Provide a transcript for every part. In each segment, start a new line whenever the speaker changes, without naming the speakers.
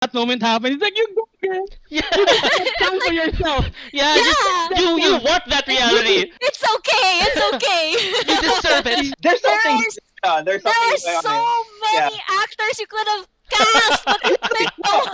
that moment happened, it's like, you go, girl.
Yeah.
You just stand for yourself.
Yeah,
Yeah.
you want that reality.
It's okay. It's okay.
You deserve it.
There's something.
There
There's something.
are so many actors you could have cast, but you picked no one.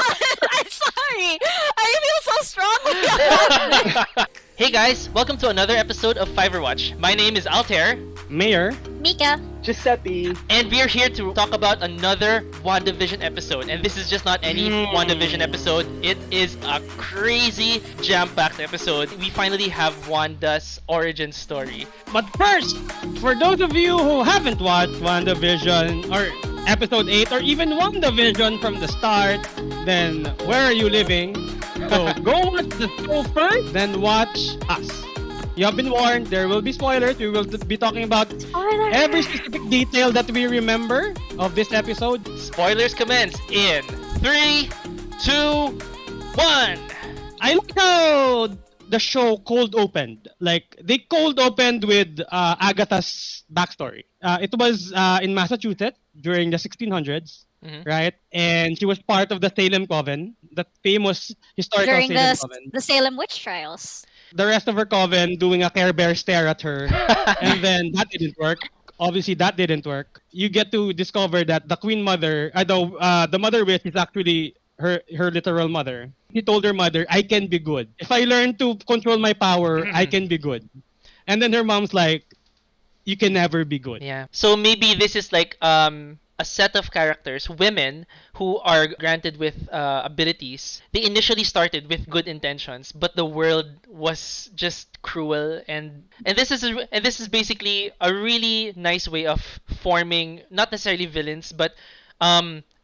I'm sorry. I feel so strongly about it.
Hey guys, welcome to another episode of Fiverwatch. My name is Altair,
Mayor.
Mika.
Giuseppe.
and we're here to talk about another WandaVision episode. And this is just not any WandaVision episode. It is a crazy, jam-packed episode. We finally have Wanda's origin story.
But first, for those of you who haven't watched WandaVision or episode 8 or even WandaVision from the start, then where are you living? So go watch the show first, then watch us. You have been warned, there will be spoilers. We will be talking about every specific detail that we remember of this episode.
Spoilers commence in 3, 2, 1.
I like how the show cold opened. Like, they cold opened with Agatha's backstory. It was in Massachusetts during the 1600s, right? And she was part of the Salem Coven, the famous historical
During
Salem Coven.
the Salem witch trials.
The rest of her coven doing a Care Bear stare at her, and then that didn't work. Obviously, that didn't work. You get to discover that the Queen Mother, the Mother Witch, is actually her literal mother. He told her mother, "I can be good. If I learn to control my power, I can be good." And then her mom's like, "You can never be good."
Yeah. So maybe this is like a set of characters, women who are granted with abilities. They initially started with good intentions, but the world was just cruel, and this is basically a really nice way of forming not necessarily villains, but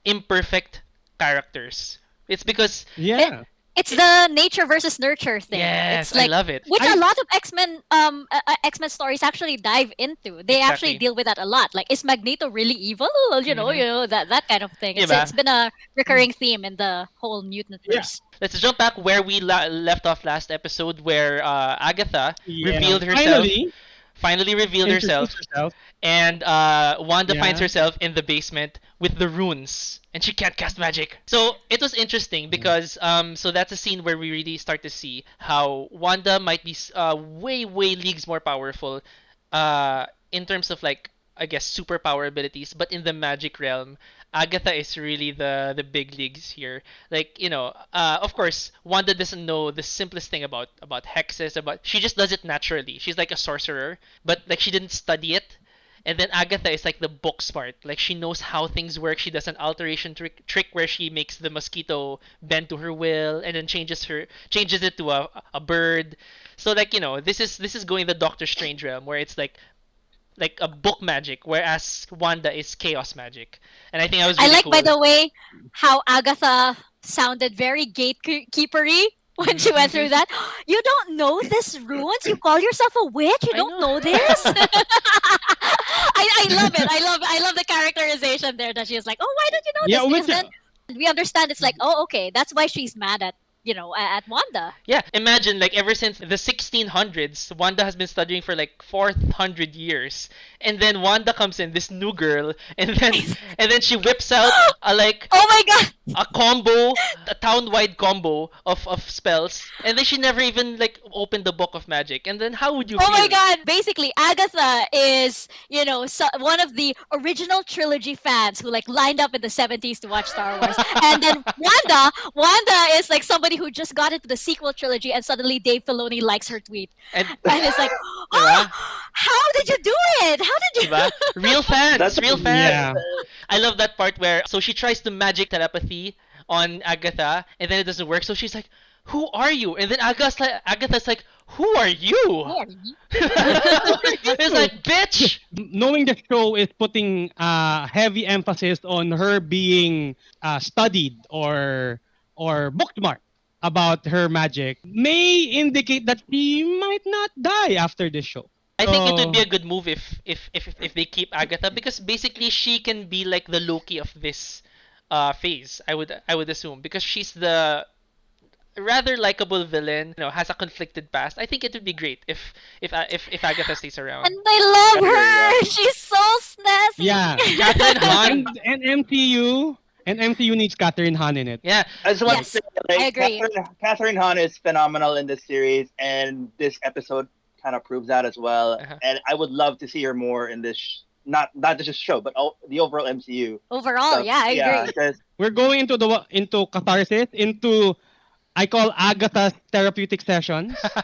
imperfect characters. It's because
Yeah.
It's the nature versus nurture thing.
yes,
It's like,
I love it.
which a lot of X-Men stories actually dive into. They actually
Exactly.
deal with that a lot. Like, is Magneto really evil? You know that kind of thing.
Diba?
It's been a recurring theme in the whole mutantverse.
Let's jump back where we left off last episode, where Agatha
Yeah.
revealed herself.
Finally,
Finally revealed herself.
introduce herself.
And Wanda
Yeah.
finds herself in the basement with the runes, and she can't cast magic. So it was interesting because so that's a scene where we really start to see how Wanda might be way leagues more powerful in terms of, like, I guess, superpower abilities, but in the magic realm, Agatha is really the big leagues here. Like, of course, Wanda doesn't know the simplest thing about hexes. She just does it naturally. She's like a sorcerer, but like she didn't study it. And then Agatha is like the book smart. Like, she knows how things work. She does an alteration trick where she makes the mosquito bend to her will and then changes it to a bird. So, like, this is going the Doctor Strange realm, where it's like a book magic, whereas Wanda is chaos magic. And I think that was
I
really
like,
cool.
by the way, how Agatha sounded very gatekeepery when she went through that. You don't know this runes? You call yourself a witch? You
I
don't
know.
know this? I love it. I love the characterization there, that she's like, oh, why don't you know
Yeah,
this?
which
Because then we understand it's like, oh, okay, that's why she's mad at at Wanda.
Yeah, imagine, like, ever since the 1600s, Wanda has been studying for like 400 years, and then Wanda comes in, this new girl, and then she whips out a
Oh my god!
a combo, a town-wide combo of spells, and then she never even like opened the book of magic. And then how would you
Oh
feel?
my god! Basically, Agatha is, one of the original trilogy fans who like lined up in the 70s to watch Star Wars. And then Wanda is like somebody who just got into the sequel trilogy, and suddenly Dave Filoni likes her tweet.
And
And it's like, oh,
Diba?
how did you do it? How did you?
Diba? Real fans,
That's
real fans.
Yeah.
I love that part where she tries to magic telepathy on Agatha, and then it doesn't work. So she's like, "Who are you?" And then Agatha's like, "Who are you?" It's like, bitch.
Knowing the show is putting heavy emphasis on her being studied or book smart about her magic may indicate that she might not die after this show.
I think it would be
So-
a good move if they keep Agatha, because basically she can be like the Loki of this phase. I would assume, because she's the rather likable villain, has a conflicted past. I think it would be great if Agatha stays around.
And I love
Yeah.
her. She's so snazzy.
Yeah.
Catherine Hahn.
And MCU And MCU needs Catherine Hahn in it.
Yeah.
I just want to
Yes,
say,
I
like,
agree.
Catherine Hahn is phenomenal in this series, and this episode kind of proves that as well.
Uh-huh.
And I would love to see her more in this, not just show, but the overall MCU.
Overall,
So,
yeah, I
yeah,
agree.
'cause-
We're going into catharsis, into I call Agatha's therapeutic sessions
Yeah.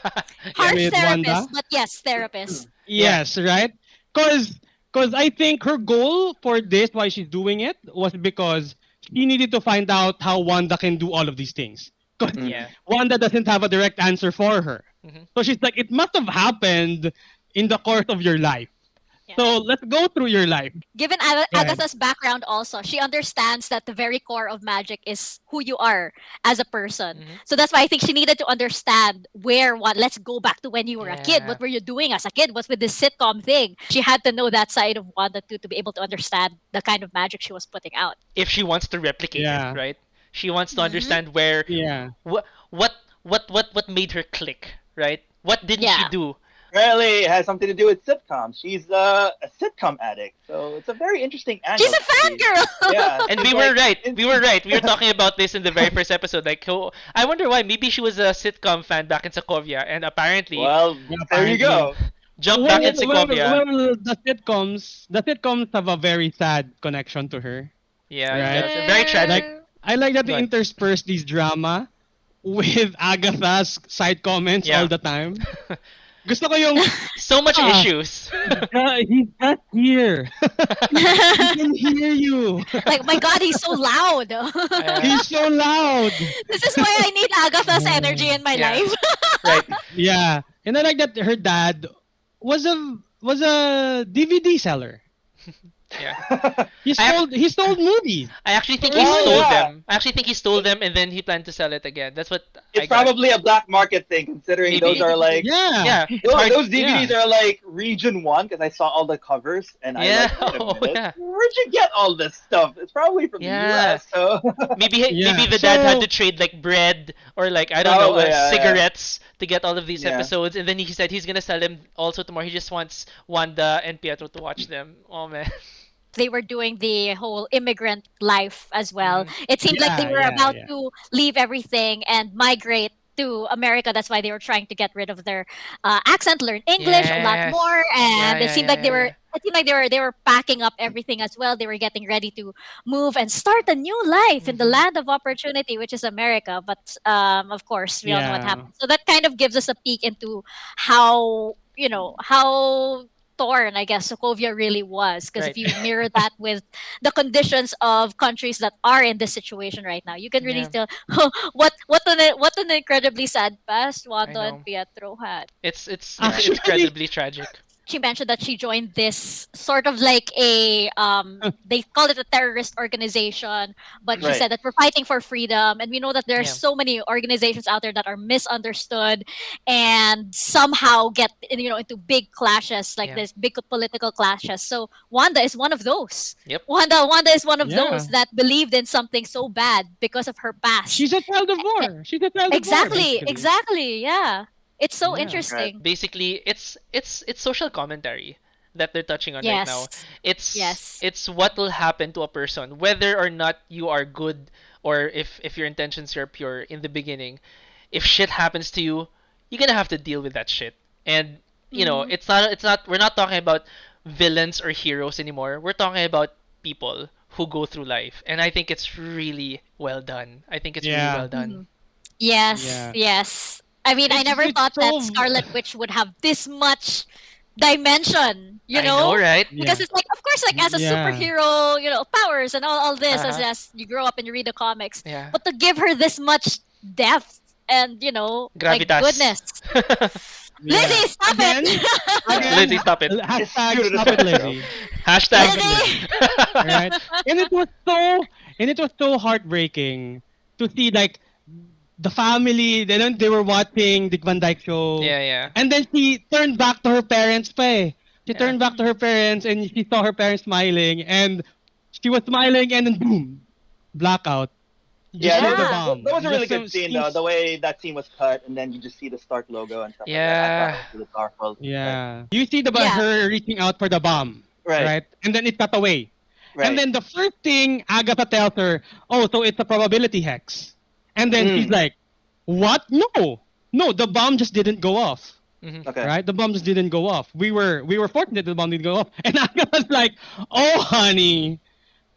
Harsh
with
therapist,
Wanda.
but yes, therapist.
Yes, right? Cause I think her goal for this, why she's doing it, was because she needed to find out how Wanda can do all of these things. Because
Yeah.
Wanda doesn't have a direct answer for her.
Mhm.
So she's like, it must have happened in the course of your life.
Yeah.
So let's go through your life.
Given Agatha's background also, she understands that the very core of magic is who you are as a person.
Mhm.
So that's why I think she needed to understand let's go back to when you were a kid.
Yeah.
What were you doing as a kid? What's with this sitcom thing? She had to know that side of Wanda too to be able to understand the kind of magic she was putting out.
If she wants to replicate
Yeah.
it, right? She wants to
Mhm.
understand where
Yeah.
what made her click, right? What didn't she
Yeah.
do?
apparently it has something to do with sitcoms. She's a sitcom addict, so it's a very interesting angle.
She's a
to see.
fangirl.
Yeah,
And
it's
we were
like-
right.
it's-
We were right. We were talking about this in the very first episode. Like, I wonder why. Maybe she was a sitcom fan back in Sokovia, and apparently
Well,
Yeah,
there you go.
jumped back in Sokovia.
well, the sitcoms have a very sad connection to her.
Yeah,
Right.
it's very tragic.
Like, I like that they
Go ahead.
intersperse these drama with Agatha's side comments
Yeah.
all the time. Gusto ko yung,
So much
Ah.
issues.
he's not here. He can hear you.
Like, my God, he's so loud.
He's so loud.
This is why I need Agatha's energy in my
Yeah.
life.
Right.
Yeah. And I like that her dad was a DVD seller.
Yeah.
He sold movies.
I actually think he
Oh,
stole
yeah.
them. I actually think he stole them and then he planned to sell it again. That's what I
It's
got.
probably a black market thing, considering
Maybe.
those are like
Yeah.
Yeah. It's
those,
hard.
those DVDs are like Region 1 because I saw all the covers and
Yeah.
I like, wait a
Oh,
minute,
yeah.
where'd you get all this stuff? It's probably from
Yeah.
the US. So
Maybe
Yeah.
maybe the dad had
So-
to trade like bread or like I don't know
Oh, yeah, yeah.
cigarettes to get all of these
Yeah.
episodes, and then he said he's gonna sell them also tomorrow. He just wants Wanda and Pietro to watch them. Oh man.
They were doing the whole immigrant life as well.
Mhm.
It seemed like they
Yeah,
were
yeah,
about
yeah.
to leave everything and migrate to America. That's why they were trying to get rid of their accent, learn English a lot
Yes.
more, and
Yeah,
it seemed like they were. It seemed like they were packing up everything as well. They were getting ready to move and start a new life in the
Mhm.
land of opportunity, which is America. But of course, we all know what
Yeah.
happened. So that kind of gives us a peek into how how torn, I guess, Sokovia really was. Because if
Right.
you mirror that with the conditions of countries that are in this situation right now, you can really
Yeah.
tell what an incredibly sad past Wanda
know.
and Pietro had.
It's
Actually-
incredibly tragic.
She mentioned that she joined this sort of like a they call it a terrorist organization, but she
Right.
said that we're fighting for freedom, and we know that there are
Yeah.
so many organizations out there that are misunderstood and somehow get into big clashes like
Yeah.
this big political clashes. So Wanda is one of those.
Yep.
Wanda is one of
Yeah.
those that believed in something so bad because of her past.
She's a child of war. She's a child of war.
exactly,
basically.
exactly, yeah. It's so
Yeah.
interesting.
Basically, it's social commentary that they're touching on right now.
Yes.
It's
Yes.
what will happen to a person whether or not you are good or if your intentions are pure in the beginning. If shit happens to you, you're gonna have to deal with that shit. And
Mhm.
it's not we're not talking about villains or heroes anymore. We're talking about people who go through life. And I think it's really well done. I think it's really
Yeah.
well done.
Mhm. Yes,
Yeah.
yes. I mean, I never
It's
thought that
so-
Scarlet Witch would have this much dimension,
I know, right?
Because
Yeah.
it's like, of course, like as a
Yeah.
superhero, powers and all this
Uh-huh.
as you grow up and you read the comics.
Yeah.
But to give her this much depth and, my
Gravitas.
goodness.
Yeah.
Lizzie, stop
Again?
it!
Again?
Lizzie, stop it.
Hashtag
Shoot it
stop it,
aside,
Lizzie.
Hashtag.
Lizzie!
Right? And it was so heartbreaking to see like the family. They were watching the Van Dyke show.
Yeah, yeah.
And then she turned back to her parents, pa eh. She
Yeah.
turned back to her parents and she saw her parents smiling and she was smiling and then boom, blackout. You
Yeah,
just heard the
Yeah.
bomb.
that was a really
Just
good scene though. The way that scene was cut, and then you just see the Stark logo and stuff.
Yeah.
Like that. I thought it was really powerful.
Yeah. You see
Yeah.
her reaching out for the bomb.
Right.
Right? And then it cut away.
Right.
And then the first thing Agatha tells her, oh, so it's a probability hex. And then she's like, what? No, the bomb just didn't go off.
Okay.
Right? The bomb just didn't go off. We were fortunate the bomb didn't go off. And Agatha's like, oh, honey,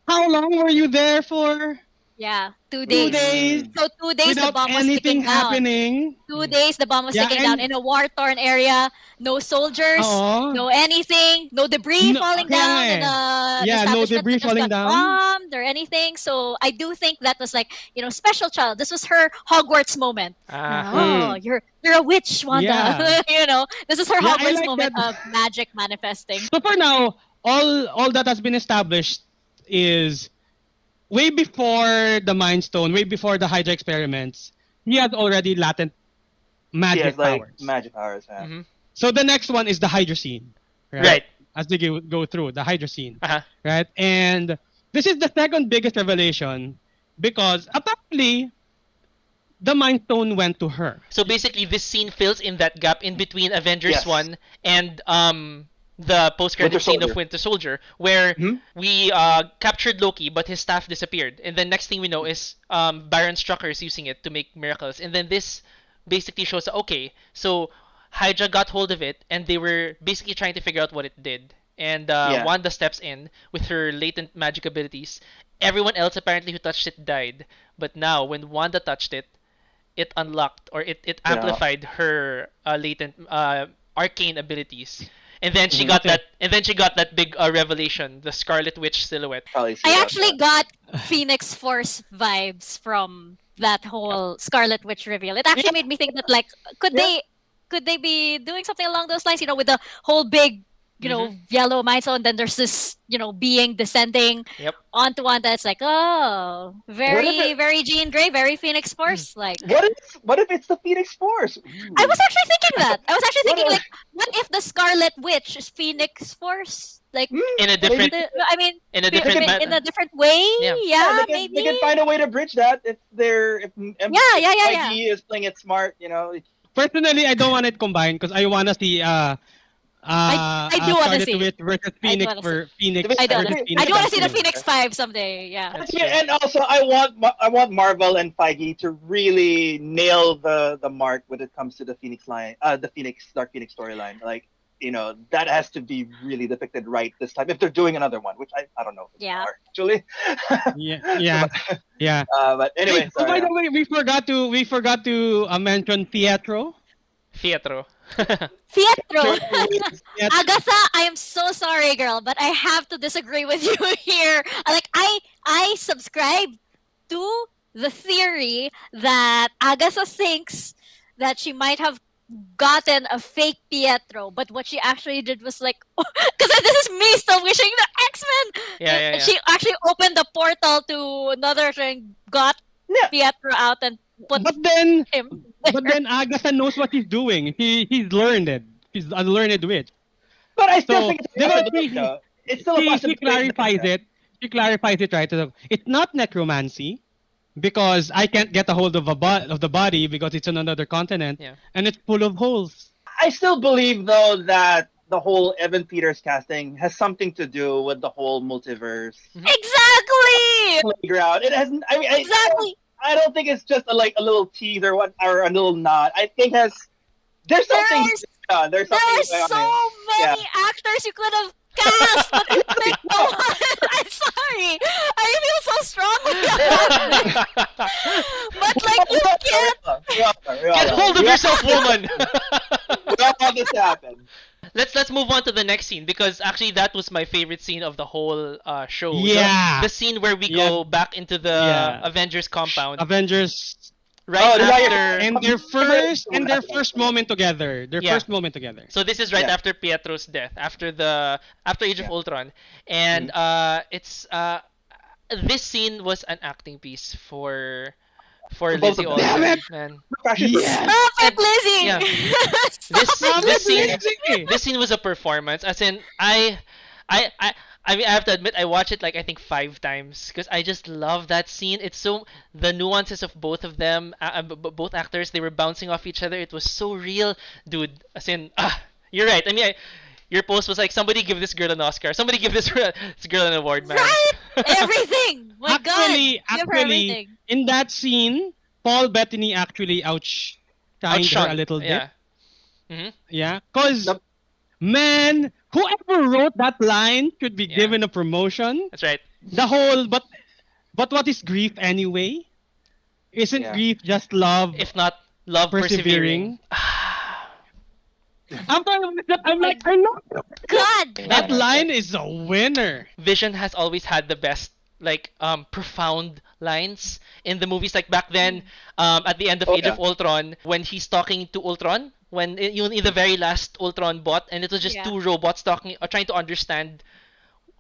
how long were you there for?
Yeah, 2
2
days.
days.
So 2 days the
Without
bomb was
anything
sticking down.
happening.
2 days the bomb was
Yeah,
sticking down
and-
in a war-torn area. No soldiers,
Oo.
no anything, no debris
No,
falling
kaya
down
nga
in
eh.
a
Yeah, no
establishment
debris
that just
falling
got
down.
bombed or anything. So I do think that was like, special child. This was her Hogwarts moment. Oh, you're a witch, Wanda.
Yeah.
This is her
Yeah, I
Hogwarts
like
moment
that.
of magic manifesting.
So for now, all that has been established is way before the Mind Stone, way before the Hydra experiments, he has already latent
He
magic
has like
powers.
magic powers. Yeah.
So the next one is the Hydra scene.
Right.
As they go through the Hydra scene.
Uh-huh.
Right? And this is the second biggest revelation because apparently the Mind Stone went to her.
So basically, this scene fills in that gap in between Avengers
Yes.
1 and the post-credit
Winter
scene of
Soldier.
Winter Soldier, where
Mhm.
we captured Loki, but his staff disappeared. And then next thing we know is Baron Strucker is using it to make miracles. And then this basically shows, okay, so Hydra got hold of it, and they were basically trying to figure out what it did. And
Yeah.
Wanda steps in with her latent magic abilities. Everyone else apparently who touched it died. But now, when Wanda touched it, it unlocked or it amplified her latent arcane abilities. And then she got that. And then she got that big revelation, the Scarlet Witch silhouette.
Probably. see
I
that,
actually got Phoenix Force vibes from that whole Scarlet Witch reveal. It actually made me think that like could they be doing something along those lines? With the whole big yellow mind stone. Then there's this being descending
Yep.
onto one that's like very very Jean Grey, very Phoenix Force like.
What if it's the Phoenix Force?
I was actually thinking that. I was actually
What
thinking
if-
like, what if the Scarlet Witch is Phoenix Force? Like,
In a different,
I mean,
in a different,
in a different way.
Yeah.
Yeah,
they
maybe.
can find a way to bridge that if
Yeah.
IG is playing it smart.
Personally, I don't want it combined because I want to see
I do wanna
Scarlet
see.
Witch versus Phoenix
wanna
for Phoenix.
I do.
versus
I
Phoenix
do want to see the
versus
Phoenix 5 someday. Yeah.
That's
Yeah,
true.
and also I want Marvel and Feige to really nail the mark when it comes to the Phoenix line, the Dark Phoenix storyline. Like, that has to be really depicted right this time if they're doing another one, which I don't know if they
Yeah.
are actually.
Yeah.
But anyway,
Hey, so by
sorry.
the way, we forgot to mention Pietro.
Pietro.
Pietro.
Pietro.
Agatha, I am so sorry, girl, but I have to disagree with you here. Like, I subscribe to the theory that Agatha thinks that she might have gotten a fake Pietro, but what she actually did was like, because this is me still wishing the X-Men.
Yeah.
She actually opened the portal to another thing, got
Yeah.
Pietro out, and put
But then
him.
But then Agatha knows what he's doing. He's learned it. He's a learned witch.
But I still
So,
think it's a
diba,
possibility, though. It's still a
She
possibility.
clarifies it. She clarifies it right. So it's not necromancy because I can't get a hold of the body because it's on another continent
Yeah.
and it's full of holes.
I still believe though that the whole Evan Peters casting has something to do with the whole multiverse
Exactly.
playground. It hasn't. I mean,
Exactly.
I don't think it's just a little tease or a little nod. I think there's something. There's something.
There are
going on
so
there.
many actors you could have cast, but you picked no one. I'm sorry. I feel so strongly about it. But like you can't.
Get hold of yourself, woman.
We don't want this to happen.
Let's move on to the next scene because actually that was my favorite scene of the whole show.
Yeah.
The scene where we
Yeah.
go back into the
Yeah.
Avengers compound
Avengers
right
Oh, the guy-
after.
and their first moment together.
Yeah.
First moment together.
So this is right
Yeah.
after Pietro's death, after Age of Ultron, and it's this scene was an acting piece for
both
Lizzie
of them.
Olsen,
Damn it!
man.
Yeah.
Stop it, Lizzie.
Yeah.
Stop.
This scene was a performance. As in, I mean, I have to admit, I watched it like I think 5 times because I just love that scene. It's so the nuances of both of them, both actors, they were bouncing off each other. It was so real, dude. As in, you're right. I mean, Your post was like, somebody give this girl an Oscar. Somebody give this girl an award, man.
Right? Everything. My God. Give her
Actually,
everything.
in that scene, Paul Bettany actually outshined her
Outshone.
a little bit.
Yeah. Mm-hmm.
Yeah, because
Yep.
man, whoever wrote that line should be
Yeah.
given a promotion.
That's right.
The whole, but what is grief anyway? Isn't
Yeah.
grief just love
If not love persevering.
After that, I'm like, I love
God.
that line is a winner.
Vision has always had the best like profound lines in the movies. Like back then, at the end of
Oh,
Age of Ultron, when he's talking to Ultron, when in the very last Ultron bot, and it was just
Yeah.
two robots talking, trying to understand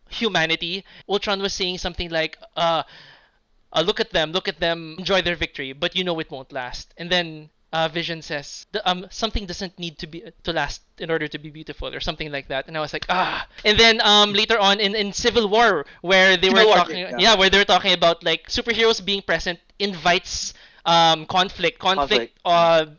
humanity. Ultron was saying something like, look at them, enjoy their victory, but you know it won't last. And then Vision says, something doesn't need to last in order to be beautiful, or something like that. And I was like, ah. And then later on in Civil War, where they were
Civil War,
talking,
yeah.
where they were talking about like superheroes being present invites conflict.
Conflict.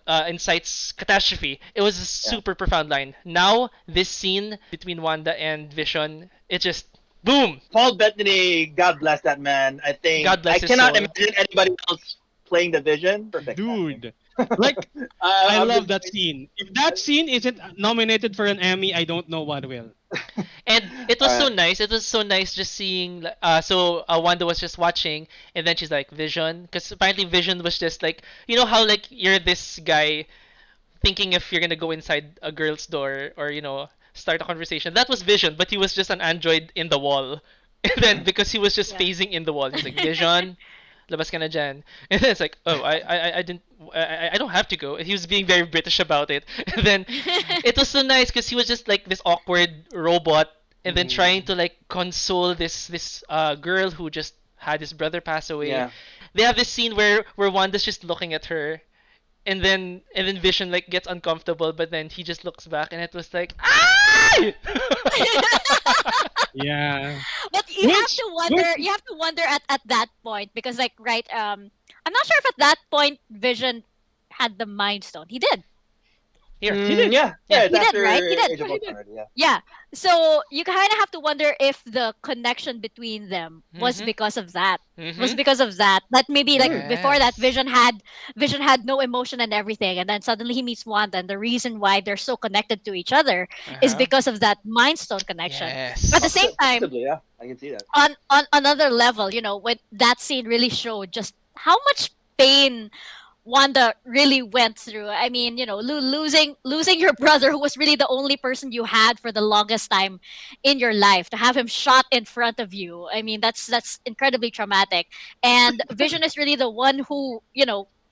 Incites catastrophe. It was a super profound line. Now this scene between Wanda and Vision, it just boom.
Paul Bettany, God bless that man. I think
God bless
I
his
cannot
soul.
imagine anybody else playing the Vision. Perfect.
Dude. Like, I
I'm
love
just-
that scene. If that scene isn't nominated for an Emmy, I don't know what will.
And it was so
Alright.
nice. It was so nice just seeing. Wanda was just watching, and then she's like, Vision, because apparently Vision was just like, you know how like you're this guy thinking if you're gonna go inside a girl's door or start a conversation. That was Vision, but he was just an android in the wall. And then because he was just
Yeah.
phasing in the wall, he's like, Vision, labas ka na dyan. And then it's like, oh, I didn't, I don't have to go. He was being very British about it. And then it was so nice because he was just like this awkward robot, and then trying to like console this girl who just had his brother pass away.
Yeah.
They have this scene where Wanda's just looking at her, and then Vision like gets uncomfortable, but then he just looks back, and it was like, ah!
Yeah.
But you have
Which-
to wonder. You have to wonder at that point because, like, right? I'm not sure if at that point Vision had the Mind Stone. He did.
Here.
He did.
Yeah.
He
It's
did,
after
right? He did.
Age of Ultron already, yeah.
Yeah. So you kind of have to wonder if the connection between them was
Mhm.
because of that. Was
Mhm.
because of that. That maybe like before that
Yes.
Vision had no emotion and everything, and then suddenly he meets Wanda, and the reason why they're so connected to each other is
Uh-huh.
because of that Mind Stone connection.
Yes.
But at the same time,
Possibly, yeah. I can see that.
on another level, when that scene really showed just how much pain Wanda really went through. I mean, losing your brother, who was really the only person you had for the longest time in your life, to have him shot in front of you. I mean, that's incredibly traumatic. And Vision is really the one who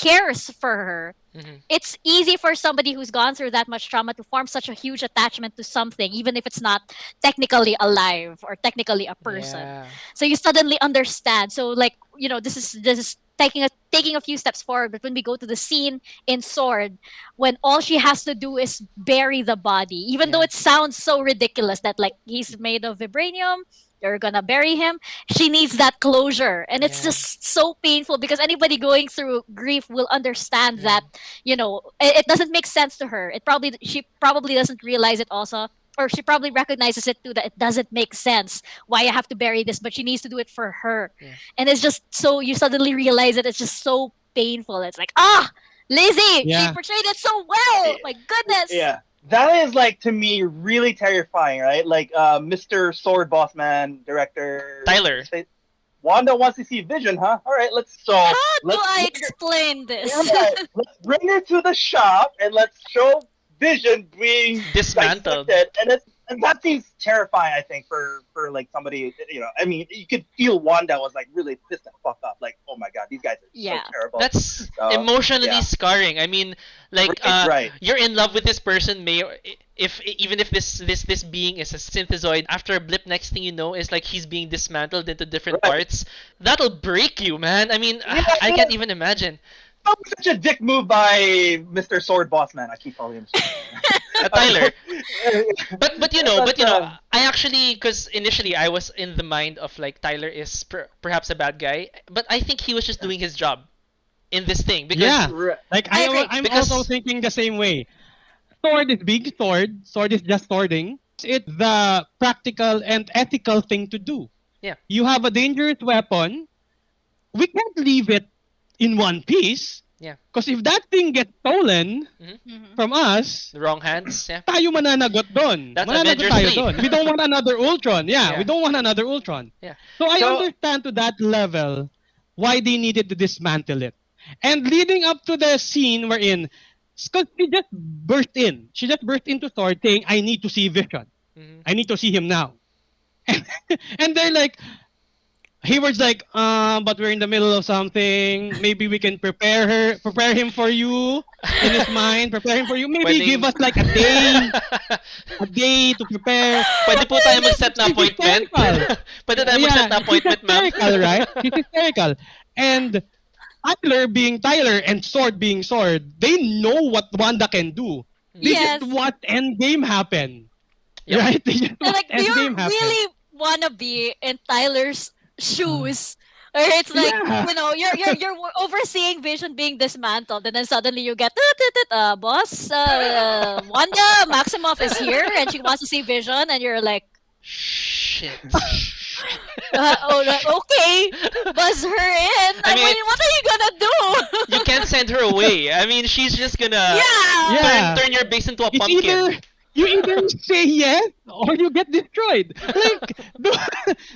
cares for her.
Mhm.
It's easy for somebody who's gone through that much trauma to form such a huge attachment to something, even if it's not technically alive or technically a person.
Yeah.
So you suddenly understand. So like this is taking a few steps forward. But when we go to the scene in Sword, when all she has to do is bury the body, even though
Yeah.
it sounds so ridiculous that like he's made of vibranium, you're gonna bury him. She needs that closure, and it's
Yeah.
just so painful because anybody going through grief will understand
Yeah.
that it doesn't make sense to her. She probably doesn't realize it also, or she probably recognizes it too, that it doesn't make sense why I have to bury this, but she needs to do it for her.
Yeah.
And it's just so you suddenly realize that it's just so painful. It's like, Lizzie,
Yeah.
she portrayed it so well. My goodness.
Yeah. That is like to me really terrifying, right? Like Mr. Sword Boss Man, director
Tyler.
Wanda wants to see Vision, huh? All right, let's
How do
let's
I
bring her-
explain this?
Alright, let's bring her to the shop and let's show Vision being
Dismantled.
dissected. And that seems terrifying, I think, for like somebody, I mean, you could feel Wanda was like really pissed the fuck up, like, oh my god, these guys are
Yeah.
so terrible.
That's
So,
emotionally
yeah.
scarring. I mean, like
Right.
you're in love with this person, even if this being is a synthezoid, after a blip, next thing you know is like he's being dismantled into different
Right.
parts. That'll break you, man. I mean,
Yeah,
I
yeah.
can't even imagine.
That was such a dick move by Mr. Sword Boss Man. I keep calling him.
Tyler. But
But,
I actually, because initially I was in the mind of like Tyler is perhaps a bad guy, but I think he was just doing his job in this thing because
Yeah. Like
I agree,
I'm
because-
also thinking the same way. Sword is big sword. Sword is just swording. it's the practical and ethical thing to do.
Yeah.
You have a dangerous weapon. We can't leave it in one piece.
Yeah.
Because if that thing gets stolen
Mhm.
from us,
The wrong hands. Yeah.
tayo mananagot doon.
That's
Mananagot
Avengers
tayo
3.
doon. We don't want another Ultron. Yeah,
Yeah.
we don't want another Ultron.
Yeah.
So I
So-
understand to that level why they needed to dismantle it. And leading up to the scene we're in, because she just burst in. She just burst into Sword saying, I need to see Vision.
Mhm.
I need to see him now. And they're like, Hayward's like, but we're in the middle of something. Maybe we can prepare him for you in his mind, prepare him for you. Maybe
Pwedeng-
give us like a day to prepare.
Pwede po tayo mag-set na
She's
appointment.
hysterical.
Pwede tayo mag-set na appointment,
she's
ma'am.
hysterical, right? She's hysterical. And Tyler being Tyler and Sword being Sword, they know what Wanda can do. They
Yes.
just watch Endgame happen.
Yep.
Right? They just
So,
watch
like, do you
Endgame happen.
really wanna be in Tyler's shoes? Or it's like,
Yeah.
you know, you're overseeing Vision being dismantled, and then suddenly you get, boss, Wanda Maximoff is here, and she wants to see Vision, and you're like,
Shit.
okay, buzz her in.
I
I
mean,
mean, what are you gonna do?
You can't send her away. I mean, she's just gonna
Yeah.
Yeah.
turn your base into a
It's
pumpkin.
you either say yes or you get destroyed. Like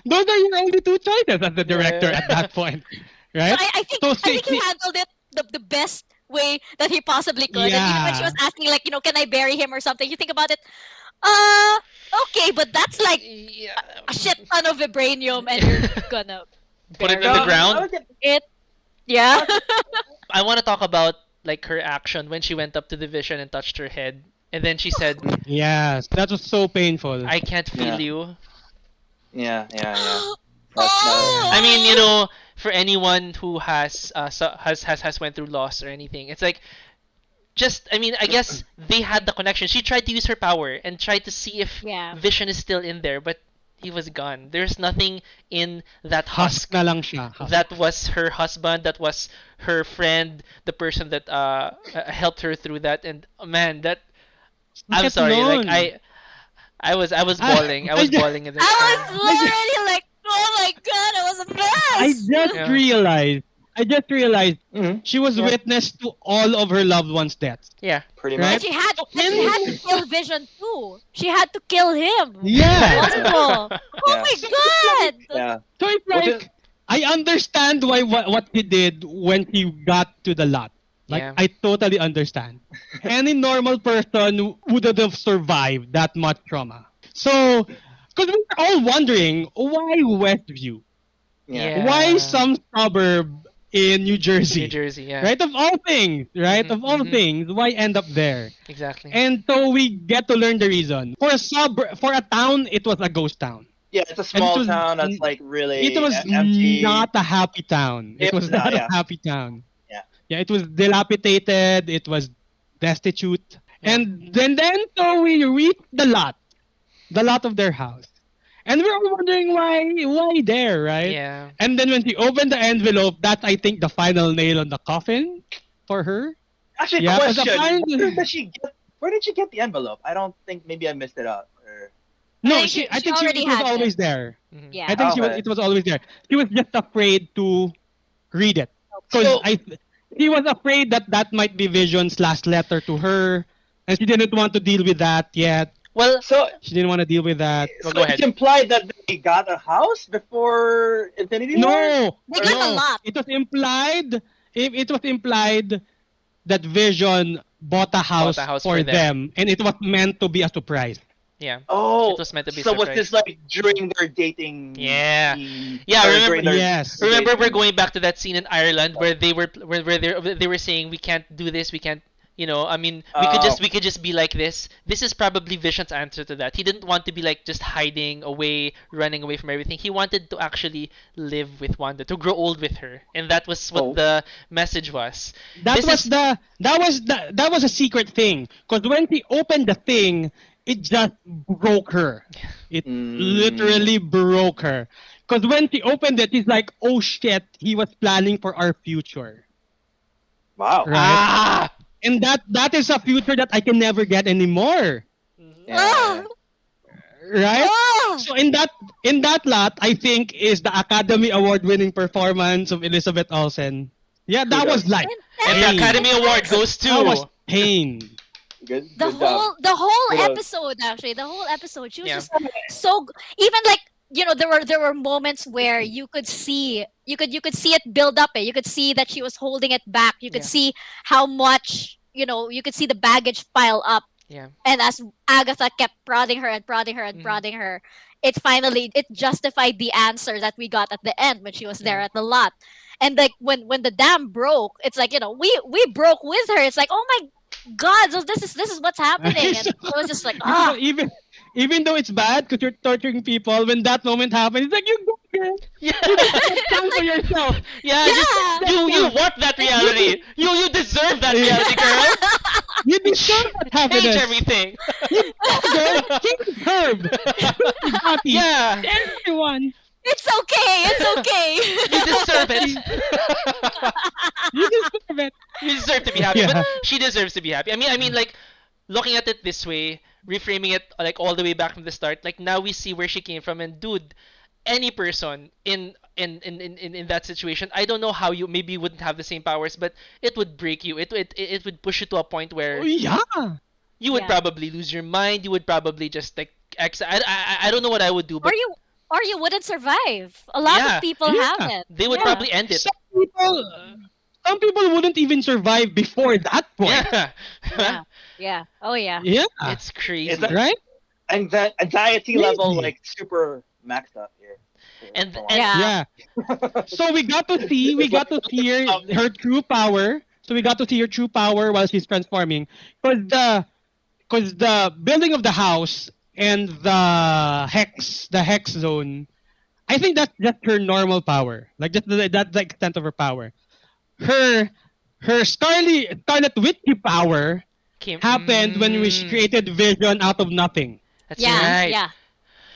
those are your only two choices as the director at that point,
So
right?
I think
So
I think he
say-
handled it the best way that he possibly could. And even when she
Yeah.
was asking, like, can I bury him or something? You think about it. Okay, but that's like
Yeah.
a shit ton of vibranium, and you're gonna
Put it in
bury
the ground.
it. Yeah.
I want to talk about like her action when she went up to the Vision and touched her head, and then she said,
Yes, that was so painful.
"I can't feel
Yeah.
you."
Yeah.
Oh!
I mean, you know, for anyone who has went through loss or anything, it's like just I mean, I guess they had the connection. She tried to use her power and tried to see if
Yeah.
Vision is still in there, but he was gone. There's nothing in that
Husk
husk.
na lang siya. Husk.
That was her husband. That was her friend. The person that helped her through that. And man, that I'm
Bakit
sorry.
nun?
Like I was bawling. I was
I-
bawling at that
I was
time.
already like, oh my god, it was a mess.
I just
Yeah.
realized
Mhm.
she was
Yeah.
witness to all of her loved ones' deaths.
Yeah.
Pretty
Right?
And
much.
she had to kill Vision too. She had to kill him.
Yeah.
Possible. Oh
Yeah.
my god.
Yeah.
So it's
What
like I understand why what he did when he got to the lot. Like
Yeah.
I totally understand. Any normal person wouldn't have survived that much trauma. So, because we were all wondering why Westview,
Yeah.
why some suburb in New Jersey,
New Jersey. Yeah.
right? Of all things, right?
Mhm,
Of all
mhm.
things, why end up there?
Exactly.
And so we get to learn the reason. For a town, it was a ghost town.
Yeah, it's a small
was-
town that's like really
It was
empty.
not a happy town. It
It
was
was not,
not
yeah.
a happy town.
Yeah.
Yeah, it was dilapidated. It was destitute.
Yeah.
And then so we reached the lot of their house. And we're all wondering why there, right?
Yeah.
And then when she opened the envelope, that's I think the final nail on the coffin for her.
Actually,
Yeah, but the
question:
final-
Where did she get the envelope? I don't think maybe I missed it out. Or...
No,
think she
I think
already
it was
had
always
it.
there.
Mhm.
Yeah.
I think
Okay.
it was always there. She was just afraid to read it. Because
So-
he was afraid that might be Vision's last letter to her, and she didn't want to deal with that yet.
Well,
So,
She didn't want to deal with that.
Well,
so
go ahead.
it's implied that they got a house before Infinity War?
No,
They got a
no.
lot.
It was implied. It was implied that Vision bought a house,
house
for
for
them, and it was meant to be a surprise.
yeah.
Oh,
It was meant to be
so was
surprise.
this like during their dating?
Yeah.
scene?
Yeah,
Or
remember-
during their
Yes.
Remember, we're
dating-
going back to that scene in Ireland where they were they were saying we can't do this, we can't. You know, I mean,
Oh.
we could just be like this. This is probably Vision's answer to that. He didn't want to be like just hiding away, running away from everything. He wanted to actually live with Wanda, to grow old with her, and that was what
Oh.
the message was.
That
This
was
is-
that was a secret thing. Because when he opened the thing, it just broke her. It
Mm.
literally broke her. Because when she opened it, he's like, "Oh shit, he was planning for our future."
Wow.
Right.
Ah!
And that is a future that I can never get anymore.
Yeah.
right?
Oh!
So in that lot, I think is the Academy Award winning performance of Elizabeth Olsen. Yeah, that was
Kudos.
like
And the
pain.
Academy Award goes
That was
to.
pain.
Good,
the
good job.
whole
Kudos.
episode, actually, the whole episode, she was
Yeah.
just so even like, there were moments where you could see it build up. You could see that she was holding it back. You could
Yeah.
see how much, you could see the baggage pile up.
Yeah.
And as Agatha kept prodding her and prodding her and
Mhm.
prodding her, it justified the answer that we got at the end when she was there
Yeah.
at the lot. And like when the dam broke, it's like, we broke with her. It's like, oh my god, so this is what's happening. And it was just like,
Even though it's bad because you're torturing people, when that moment happens, it's like you go girl.
Yeah.
Stand for yourself.
Yeah.
Yeah.
You want that reality. You deserve that reality, girl.
You deserve that
Change
happiness.
everything.
Girl, change Herb. Happy.
Yeah.
Everyone.
it's okay, it's okay.
You deserve it.
You deserve it.
You deserve to be happy,
Yeah.
but she deserves to be happy. I mean, like, looking at it this way, reframing it like all the way back from the start, like now we see where she came from, and dude, any person in that situation, I don't know how you maybe wouldn't have the same powers, but it would break you. It would push you to a point where
Oh, yeah.
you would
Yeah.
probably lose your mind. You would probably just like I don't know what I would do, but
Or you wouldn't survive. A lot
Yeah.
of people
Yeah.
haven't.
they would
Yeah.
probably end it.
Some people wouldn't even survive before that point.
Yeah.
Yeah. Yeah. Oh yeah.
Yeah.
It's crazy.
Is that-
Right?
And that anxiety level
Crazy.
like super maxed up here.
And-
For
and-
Yeah.
Yeah. So we got to see her true power. So we got to see her true power while she's transforming. Because the building of the house and the hex zone, I think that's just her normal power. Like that's the extent of her power. Her Scarlet Witch power
Came-
happened when she
Mm,
created Vision out of nothing.
That's
Yeah.
right.
Yeah.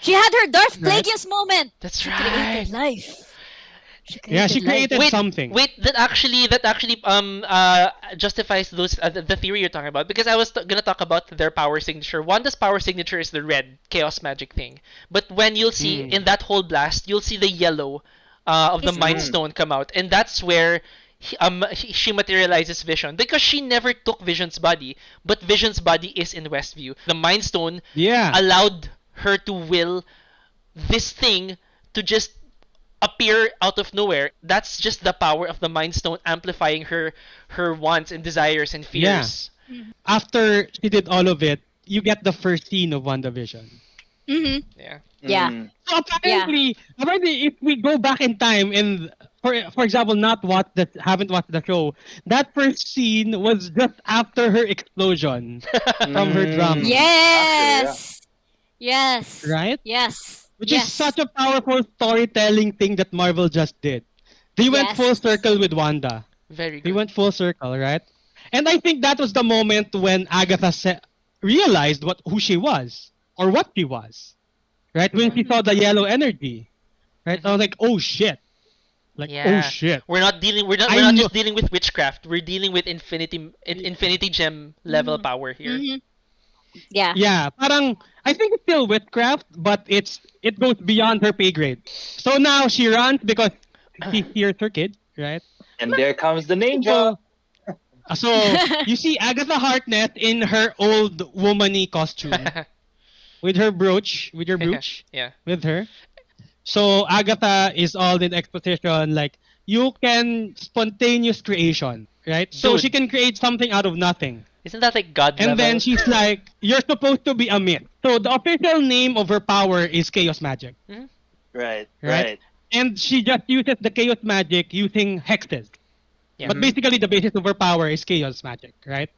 She had her Darth
Right.
Plagueis moment.
That's
She
right.
created life.
Yeah, she
life.
created something.
Wait, that actually justifies the theory you're talking about, because I was gonna talk about their power signature. Wanda's power signature is the red chaos magic thing, but when you'll see in that whole blast, you'll see the yellow of the
It's-
Mind Stone come out, and that's where she materializes Vision, because she never took Vision's body, but Vision's body is in Westview. The Mind Stone
Yeah.
allowed her to will this thing to just appear out of nowhere. That's just the power of the Mind Stone amplifying her wants and desires and fears.
After she did all of it, you get the first scene of WandaVision.
Mm-hmm.
Yeah.
Yeah.
Mm.
So apparently, if we go back in time and for example, haven't watched the show, that first scene was just after her explosion from her drum.
Yes. Yes.
Right?
Yes.
Which
yes.
is such a powerful storytelling thing that Marvel just did. They went
Yes.
full circle with Wanda.
Very
They
good.
went full circle, right? And I think that was the moment when Agatha realized who she was or what she was, right? When she saw the yellow energy, right? I was like, oh shit, like
Yeah.
oh shit.
We're not
I
not
know-
just dealing with witchcraft. We're dealing with infinity gem level power here.
Mhm. Yeah.
Yeah, parang I think it's still witchcraft, but it goes beyond her pay grade. So now she runs because she hears her kid, right?
And there comes the ninja.
So you see Agatha Harkness in her old womany costume with her brooch, with
Yeah.
with her. So Agatha is all in exposition, like you can spontaneous creation, right? So
Dude.
she can create something out of nothing.
Isn't that like God
And
level?
then she's like, you're supposed to be a myth. So the official name of her power is chaos magic.
Right,
Right.
right.
And she just uses the chaos magic using hexes.
Yeah.
But basically the basis of her power is chaos magic, right?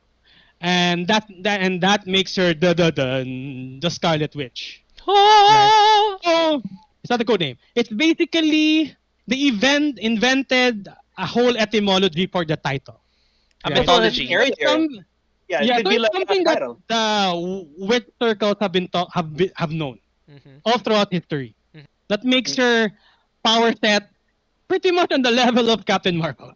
And that makes her the Scarlet Witch.
Oh!
So it's not a code name. It's basically the event invented a whole etymology for the title.
A
Right.
mythology.
Scary here.
Yeah,
Yeah, it
so
could be
it's
like
something
a
that
title.
the witch circles have known
Mhm.
all throughout history.
Mhm.
That makes her power set pretty much on the level of Captain Marvel.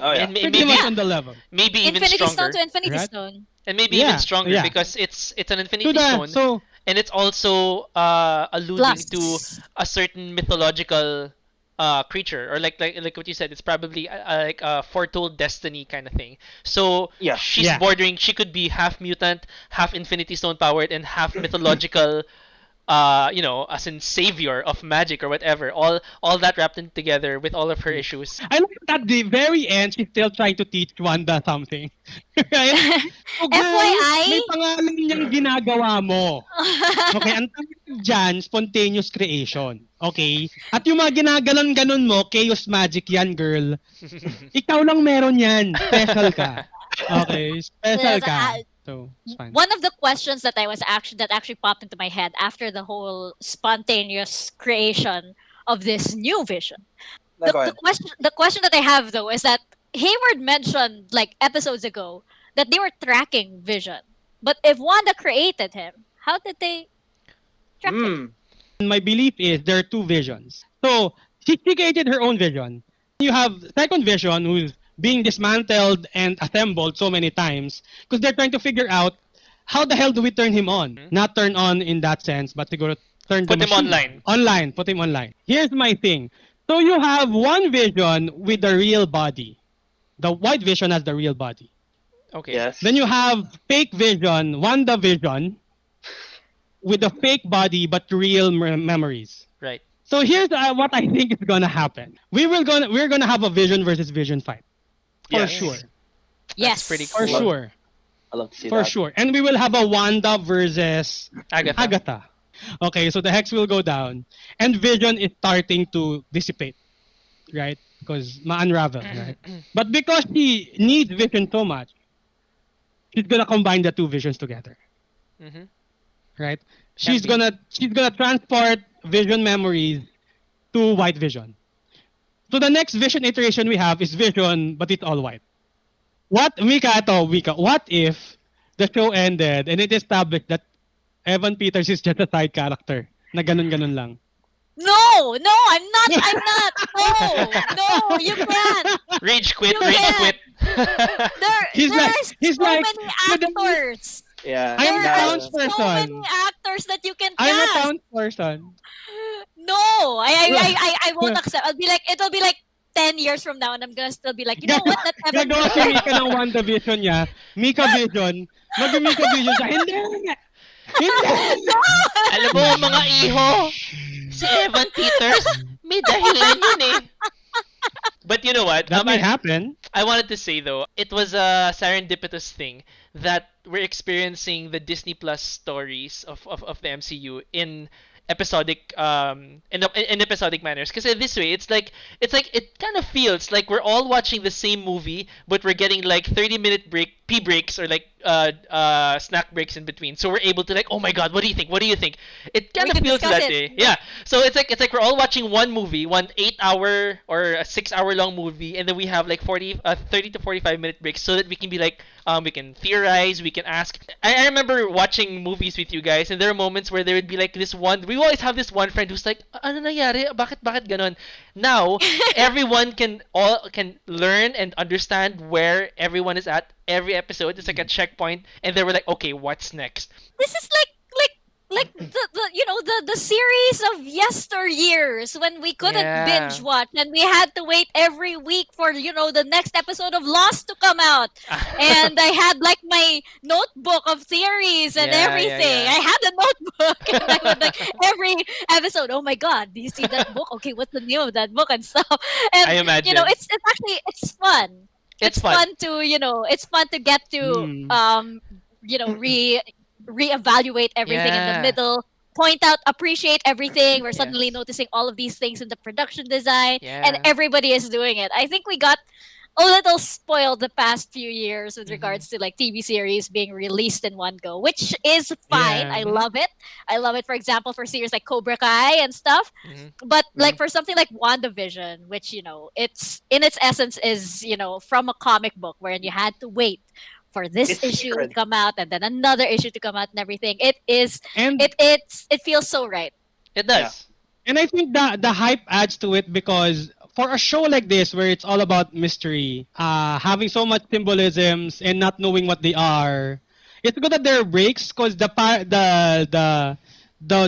Oh yeah.
And
Pretty much
Yeah.
on the level.
maybe even
Infinity
stronger.
Stone to Infinity
Right?
Stone.
And maybe
Yeah,
even stronger
yeah.
because it's an
To
infinity
the,
stone.
so
and it's also alluding to
Plus.
a certain mythological creature, or like what you said, it's probably like a foretold destiny kind of thing. So
Yeah.
she's
Yeah.
bordering. She could be half mutant, half Infinity Stone powered, and half mythological. As in savior of magic or whatever. All that wrapped in together with all of her issues.
I like that at the very end, she's still trying to teach Wanda something. Right? So girl, may
FYI,
pangalan niyang ginagawa mo. Okay, ang tawag dyan, spontaneous creation. Okay? At yung mga ginaganon-ganon mo, chaos magic yan, girl. Ikaw lang meron yan. Special ka. Okay? Special
Yes,
ka. So, it's fine.
one of the questions that actually popped into my head after the whole spontaneous creation of this new vision.
No, go
The
ahead.
question that I have though is that Hayward mentioned like episodes ago that they were tracking Vision. But if Wanda created him, how did they track him?
My belief is there are two visions. So, she created her own vision. You have second vision who's being dismantled and assembled so many times because they're trying to figure out how the hell do we turn him on? Not turn on in that sense, but to go turn the
Put him
machine
online.
Online, put him online. Here's my thing. So you have one vision with the real body. The white vision has the real body.
Okay.
Yes.
Then you have fake vision, WandaVision, with a fake body but real memories.
Right.
So here's what I think is gonna happen. We're gonna have a Vision versus Vision fight for
Yes.
sure,
Yes.
pretty
for
cool.
sure,
I love to see
for
that.
sure. And we will have a Wanda versus
Agatha.
Agatha. Okay, so the hex will go down, and Vision is starting to dissipate, right? Because ma-unravel, right? But because she needs Vision so much, she's gonna combine the two visions together,
Mm-hmm.
right?
Can
She's
be.
gonna transport Vision memories to White Vision. So the next Vision iteration we have is Vision, but it's all white. Mika, what if the show ended and it established that Evan Peters is just a side character na ganun-ganun lang?
No, I'm not. No, you can't.
Rage quit.
You
Rage
can't.
quit.
He's
There
like-
are
he's
so
like,
many
"You don't-
actors.
Yeah.
I'm
There
a
are
townsperson.
so many actors that you can
I'm a
cast.
townsperson.
No, I won't accept. It'll be like 10 years from now, and I'm gonna still be like, you know what? That Evan
Gagawa si Mika ng WandaVision niya, Mika Vision, mag-Mika Vision siya. Hindi!
Alam mo, mga iho, si Evan Peters, may dahilan yun eh. But you know what?
That may happen.
I wanted to say though, it was a serendipitous thing that we're experiencing the Disney Plus stories of the MCU in episodic in episodic manners, because this way it's like it kind of feels like we're all watching the same movie, but we're getting like 30-minute pee breaks, or like snack breaks in between, so we're able to like, oh my god, what do you think, it kind
We
of
can
feels
discuss
that
it.
way. Yeah, so it's like we're all watching one movie, one 8-hour or a 6-hour long movie, and then we have like 30 to 45-minute breaks, so that we can be like, we can theorize, we can ask. I remember watching movies with you guys, and there are moments where there would be like this one, we always have this one friend who's like, ano nangyari? Bakit ganon? Now, everyone can learn and understand where everyone is at every episode. It's like a checkpoint, and they were like, okay, what's next?
This is like the series of yesteryears when we couldn't
Yeah.
binge watch and we had to wait every week for the next episode of Lost to come out. And I had like my notebook of theories and
Yeah, yeah,
everything.
yeah.
I had a notebook and I would like every episode, oh my god, do you see that book? Okay, what's the name of that book and stuff? And
I imagine.
it's actually it's fun.
It's fun.
To it's fun to get to reevaluate everything in the
Yeah.
middle, point out, appreciate everything. We're suddenly
Yes.
noticing all of these things in the production design,
Yeah.
and everybody is doing it. I think we got a little spoiled the past few years with regards to like TV series being released in one go, which is fine.
Yeah.
I love it. I love it, for example, for series like Cobra Kai and stuff.
Mhm.
But like for something like WandaVision, which it's in its essence is from a comic book wherein you had to wait for this
It's
issue to
sacred.
come out and then another issue to come out and everything.
And
It feels so right.
It does.
And I think the hype adds to it because for a show like this where it's all about mystery, having so much symbolisms and not knowing what they are, it's good that there are breaks because the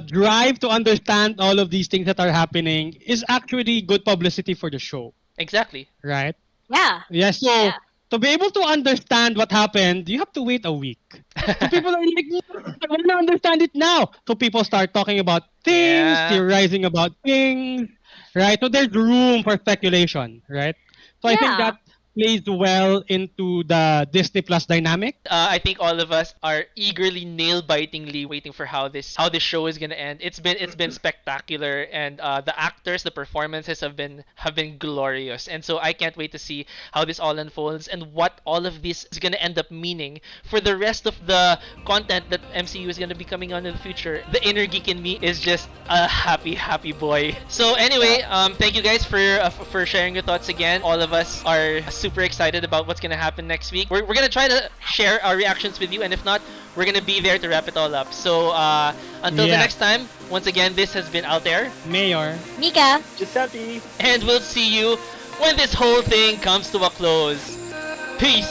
drive to understand all of these things that are happening is actually good publicity for the show,
Exactly.
right?
Yeah.
Yeah, so
Yeah.
to be able to understand what happened, you have to wait a week. So people are like, "No, I want to understand it now." So people start talking about things,
Yeah.
theorizing about things, right? So there's room for speculation, right? So I think
Yeah.
that plays well into the Disney Plus dynamic.
I think all of us are eagerly, nail-bitingly waiting for how this show is gonna end. It's been spectacular, and the actors, the performances have been glorious, and so I can't wait to see how this all unfolds and what all of this is gonna end up meaning for the rest of the content that MCU is gonna be coming on in the future. The inner geek in me is just a happy, happy boy. So anyway, thank you guys for sharing your thoughts again. All of us are super excited about what's gonna happen next week. We're gonna try to share our reactions with you, and if not, we're gonna be there to wrap it all up. So until the
Yeah.
next time, once again, this has been Out There,
Mayor.
Mika.
Giuseppe.
and we'll see you when this whole thing comes to a close. Peace.